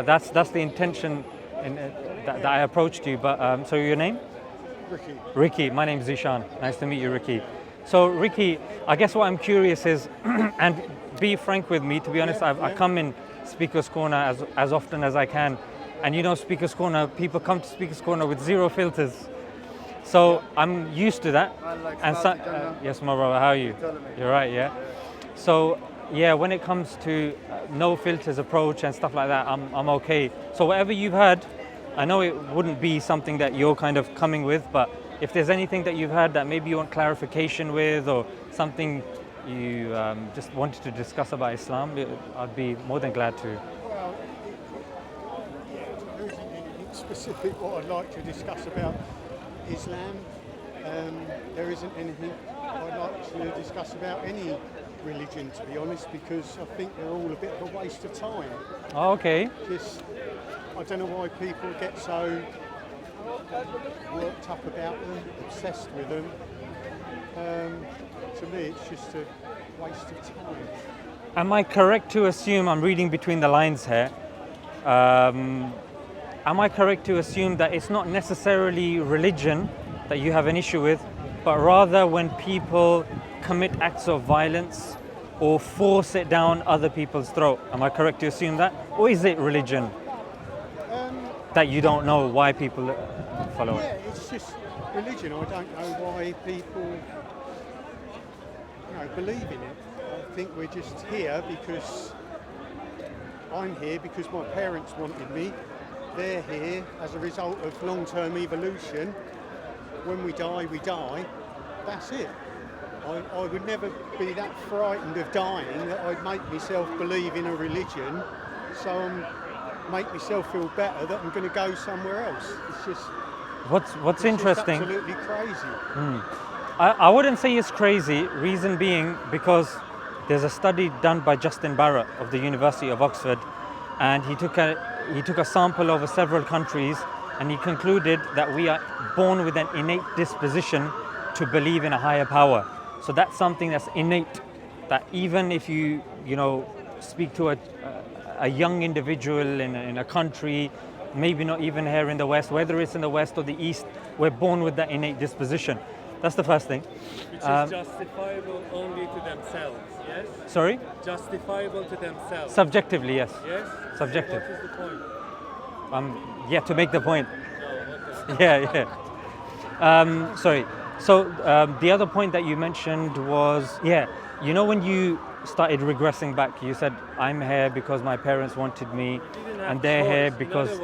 That's the intention that I approached you. But so your name? Ricky. Ricky. My name's Zishan. Nice to meet you, Ricky. So Ricky, I guess what I'm curious is, and be frank with me. To be honest, I come in Speaker's Corner as often as I can, and you know, Speaker's Corner, people come to Speaker's Corner with zero filters. So I'm used to that. And yes, my brother, how are you? You're right, yeah. So yeah, when it comes to no filters approach and stuff like that, I'm okay. So whatever you've heard, I know it wouldn't be something that you're kind of coming with, but if there's anything that you've heard that maybe you want clarification with, or something you just wanted to discuss about Islam, I'd be more than glad to. Well, there isn't anything specific what I'd like to discuss about Islam. There isn't anything I'd like to discuss about any religion, to be honest, because I think they're all a bit of a waste of time. Oh, okay. I don't know why people get so worked up about them, obsessed with them. To me, it's just a waste of time. Am I correct to assume, I'm reading between the lines here, am I correct to assume that it's not necessarily religion that you have an issue with, but rather when people commit acts of violence or force it down other people's throat? Am I correct to assume that? Or is it religion that you don't know why people follow it? Yeah, it's just religion. I don't know why people believe in it. I think we're just here because I'm here because my parents wanted me. They're here as a result of long-term evolution. When we die, we die. That's it. I would never be that frightened of dying that I'd make myself believe in a religion, so make myself feel better that I'm going to go somewhere else. It's just what's interesting. Just absolutely crazy. I wouldn't say it's crazy. Reason being because there's a study done by Justin Barrett of the University of Oxford, and he took a sample over several countries, and he concluded that we are born with an innate disposition to believe in a higher power. So that's something that's innate, that even if you speak to a young individual in a country, maybe not even here in the West, whether it's in the West or the East, we're born with that innate disposition. That's the first thing. Which is justifiable only to themselves, yes? Sorry? Justifiable to themselves. Subjectively, yes. Yes? Subjective. What is the point? To make the point. No, okay. Yeah. Sorry. So the other point that you mentioned was, when you started regressing back, you said, I'm here because my parents wanted me, and they're here because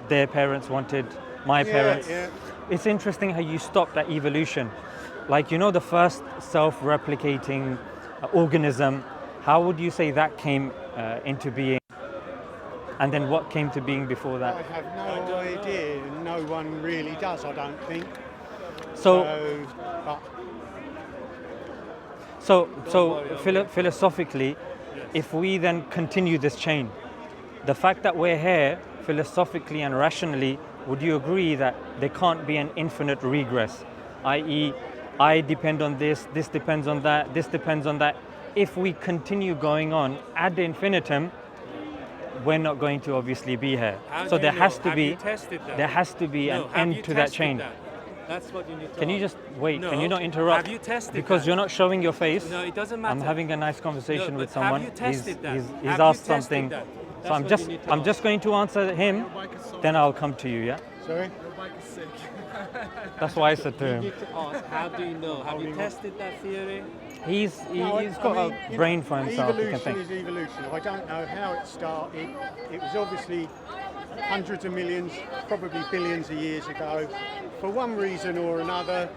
their parents wanted my parents. Yeah. It's interesting how you stopped that evolution. Like, the first self-replicating organism, how would you say that came into being? And then what came to being before that? I have no idea. No one really does, I don't think. Philosophically, if we then continue this chain, the fact that we're here philosophically and rationally, would you agree that there can't be an infinite regress? I.e., I depend on this depends on that, this depends on that. If we continue going on ad infinitum, we're not going to obviously be here. So there has to be an end to that chain. That's what you need to Can you just wait? No. Can you not interrupt? Have you tested Because that? you're not showing your face. No, it doesn't matter. I'm having a nice conversation with but someone. Have you tested that? He's Have asked you tested something. that? So I'm just going to answer him, then I'll come to you, yeah? Sorry? Your bike is sick. That's why I said to You him. need to ask, how do you know? Have you tested that theory? He's got a brain for himself, he can think. Evolution is evolution. I don't know how it started. It was obviously hundreds of millions, probably billions of years ago. For one reason or another,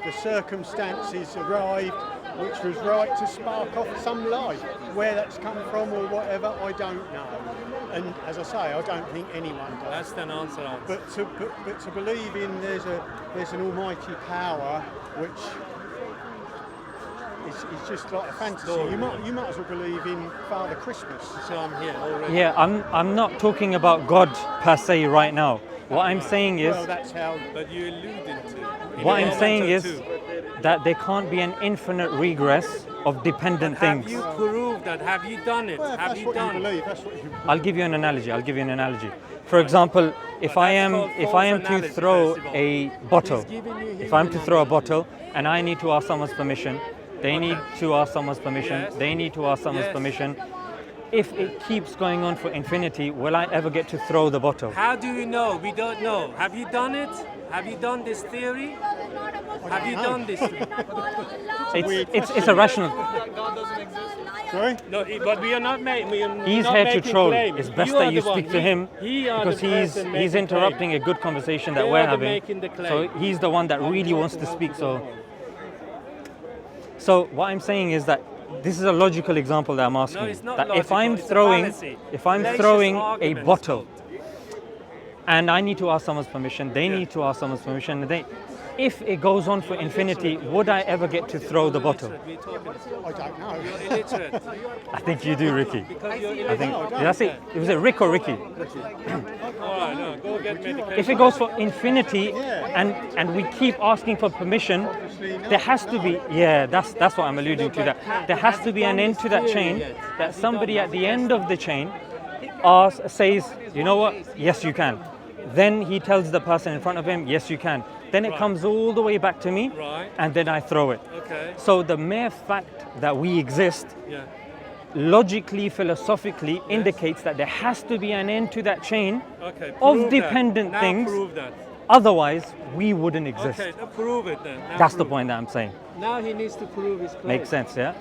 the circumstances arrived which was right to spark off some life. Where that's come from or whatever, I don't know. And as I say, I don't think anyone does. That's an answer. But to believe in there's an almighty power which is just like a fantasy. You might as well believe in Father Christmas. So I'm here already. Yeah, I'm not talking about God per se right now. What I'm saying is, well, that's how. But you alluded to. what I'm saying is, that there can't be an infinite regress of dependent things. Have you proved that? Have you done it? Well, if Have that's you what done you it? believe, that's what you believe. I'll give you an analogy. For example, if I am called to false throw analysis, first of all. a bottle, He's giving you if I'm to human throw a analogy. bottle and I need to ask someone's permission, they need to ask someone's permission, Yes. they need to ask someone's Yes. permission. If it keeps going on for infinity, will I ever get to throw the bottle? How do you know? We don't know. Have you done it? Have you done this theory? Have you done this? It's irrational. Sorry? No, but we are not making. He's here to troll. It's best that you speak to him because he's interrupting a good conversation that They we're are the having. making the claim. So he's the one that really wants to speak. So what I'm saying is that this is a logical example that I'm asking. No, it's not that logical, if I'm it's a throwing, fallacy. if I'm Fallacious throwing a arguments. bottle, and I need to ask someone's permission, they need to ask someone's permission, and if it goes on for infinity, would I ever get to throw the bottle? We're talking. I don't know. You're illiterate. I think you do, Ricky. Because you're I illiterate. think, did I say, was it Rick or Ricky? All right, no, go get medication. If it goes for infinity and we keep asking for permission, there has to be, that's what I'm alluding to, that there has to be an end to that chain, that somebody at the end of the chain says, you know what, yes you can. Then he tells the person in front of him, yes you can. Then it comes all the way back to me, Right. and then I throw it. Okay. So the mere fact that we exist, Yeah. logically, philosophically, indicates that there has to be an end to that chain Okay. of prove that. dependent Now things. Prove that. Otherwise, we wouldn't exist. Okay, now prove it then. Now That's the prove point that I'm saying. it. Now he needs to prove his claim. Makes sense, yeah?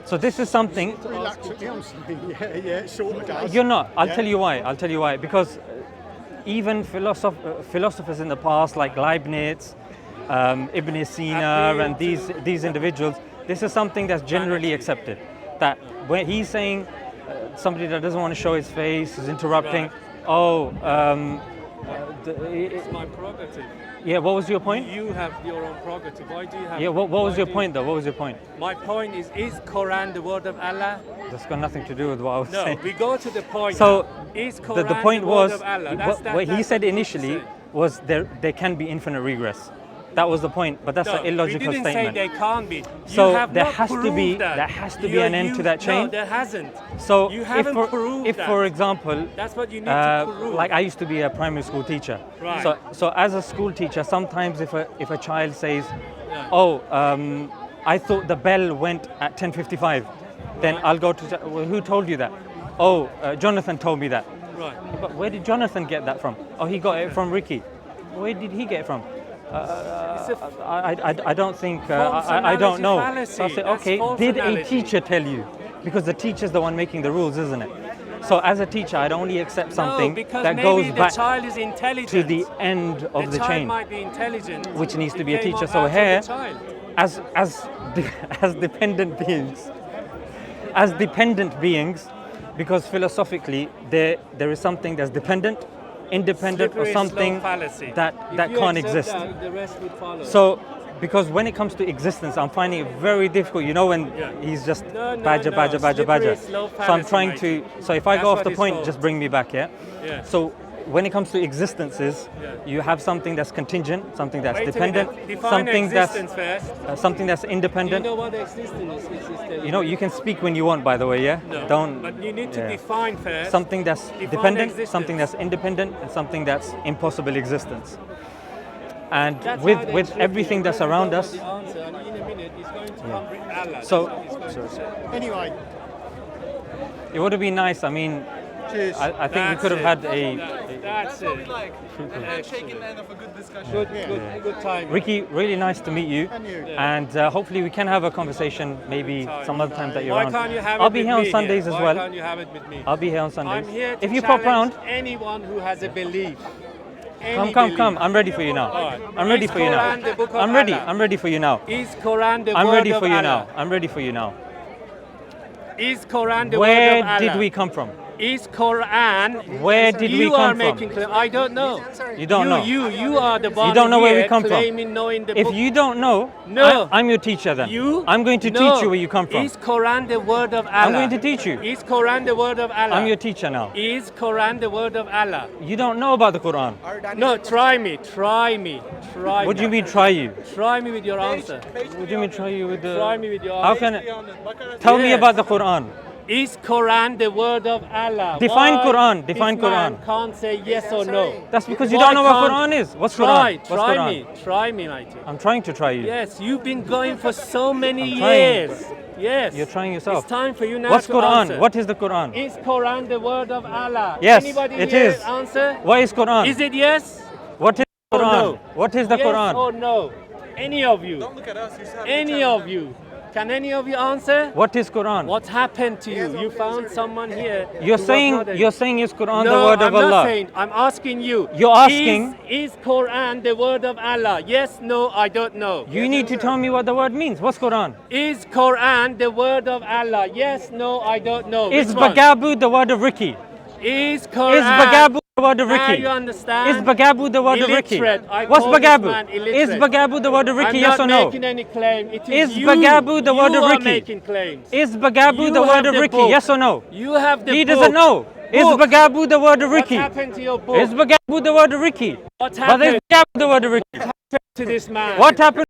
So this is something, Reluctantly, I'm saying, yeah, it sort of does. you're not. I'll Yeah. tell you why. Because even philosophers in the past, like Leibniz, Ibn Sina, and these individuals, this is something that's generally accepted. That when he's saying somebody that doesn't want to show his face is interrupting, It's my prerogative. yeah, what was your point? You have your own prerogative. Why do you have Yeah, it? what was Why your do you- point though? What was your point? My point is Quran the word of Allah? That's got nothing to do with what I was No, saying. we go to the point. So now. Is Quran the point the was, word of Allah? what he that's said what you initially said. was there can be infinite regress. That was the point, but that's No, an illogical we didn't statement. say they can't be. So you have there not has to proved be- that. there has to be You're an end to that chain. No, there hasn't. So you haven't proved if that. for example, That's what you need to prove. like I used to be a primary school teacher. Right. So as a school teacher, sometimes if a child says, Yeah. I thought the bell went at 10:55, then I'll go to, well, who told you that? Jonathan told me that. Right. But where did Jonathan get that from? Oh, he got it from Ricky. Where did he get it from? It's a I don't think, False I don't analysis know. fallacy. So I said, That's okay, false did a analysis. teacher tell you? Because the teacher's the one making the rules, isn't it? So as a teacher, I'd only accept something no, because that maybe goes the back child is intelligent. to the end of the child chain. might be intelligent, which needs to It be a came teacher. up So out of here, the child. as dependent beings, because philosophically there is something that's dependent, independent, or Slippery something slope fallacy. that If you can't accept exist. that, the rest would follow. So, because when it comes to existence, I'm finding it very difficult. You know, when Yeah. he's just No, badger. slippery slope So I'm fallacy, trying mate. to. So if I That's go off what the it's point, called. just bring me back. Yeah. Yeah. So when it comes to existences, Yeah. you have something that's contingent, something that's Wait a dependent, minute. Define something existence first. something that's Do you independent. know what existence is? You know, you can speak when you want, by the way, yeah? No. Don't. But you need to yeah. define first. Something that's Define dependent, existence. something that's independent, and something that's impossible existence. And That's how with they with trick everything you. that's You around know us, the answer, and in a minute he's going to come bring Allah. So- That's what he's going to say. Anyway, it would have been nice. I mean, cheers. I think we That's could have it. had That's it. And handshake in the end of a good discussion. Good time. Ricky, really nice to meet you. And you. And hopefully we can have a conversation maybe some other time that you're Why around. can't you have I'll it be with here on me Sundays here? as Why well. can't you have it with me? I'll be here on Sundays. I'm here to If you pop challenge round, anyone who has a belief. Any come. belief. I'm ready for you now. Alright. I'm ready Is for you now. Quran the book of I'm ready. Allah? I'm ready for you now. Is Quran the I'm word ready of for you Allah? now. I'm ready for you now. Is Quran the Where word of Allah? did we come from? Is Quran? Where did we You are come making from? claim. I don't know. You don't know. You are the body You don't know where we here come from. claiming knowing the If book. you don't know, No. I'm your teacher then. You? I'm going to No. teach you where you come from. Is Quran the word of Allah? I'm going to teach you. Is Quran the word of Allah? I'm your teacher now. Is Quran the word of Allah? You don't know about the Quran. No, try me. Try me. Try What do me. you mean try you? Try me with your answer. What do you mean try you with the... Try me with your How answer. can... Tell me Yes. about the Quran. Is Quran the word of Allah? Define Why Quran, define this man Quran. can't say yes or no. That's because you Why don't know what can't- Quran is. What's Try, Quran? What's try Quran? me. Try me, mighty. I'm trying to try you. Yes, you've been going for so many I'm trying. years. Yes. You're trying yourself. It's time for you now What's to Quran? answer. What is the Quran? Is Quran the word of Allah? Yes, Anybody it here is. answer? What is Quran? Is it yes What is or Quran? no? What is the yes Quran? or no? Any of you? Don't look at us. You said Any of you? Can any of you answer? What is Quran? What happened to you? You found someone here. You're who was saying not a- you're saying is Quran no, the word of I'm Allah? not saying. I'm asking you. You're asking- Is Quran the word of Allah? Yes, no, I don't know. You need to tell me what the word means. What's Quran? Is Quran the word of Allah? Yes, no, I don't know. Is Which one? Bagabu the word of Ricky? Is Quran? Is Bagabu the word of Now Ricky? you understand? Is Bagabu the word of Ricky? Illiterate. I What's call this Bagabu? man Is illiterate. Bagabu the word of Ricky? I'm Yes or not no? making any claim. It is Is you. Bagabu the word you of are Ricky? making claims. Is Bagabu You the have word of the Ricky? book. Yes or no? You have the He book. doesn't know. Is Book. Bagabu the word of What Ricky? happened to your book? Is Bagabu the word of Ricky? What But is happened Bagabu the word of Ricky? to this man? What happened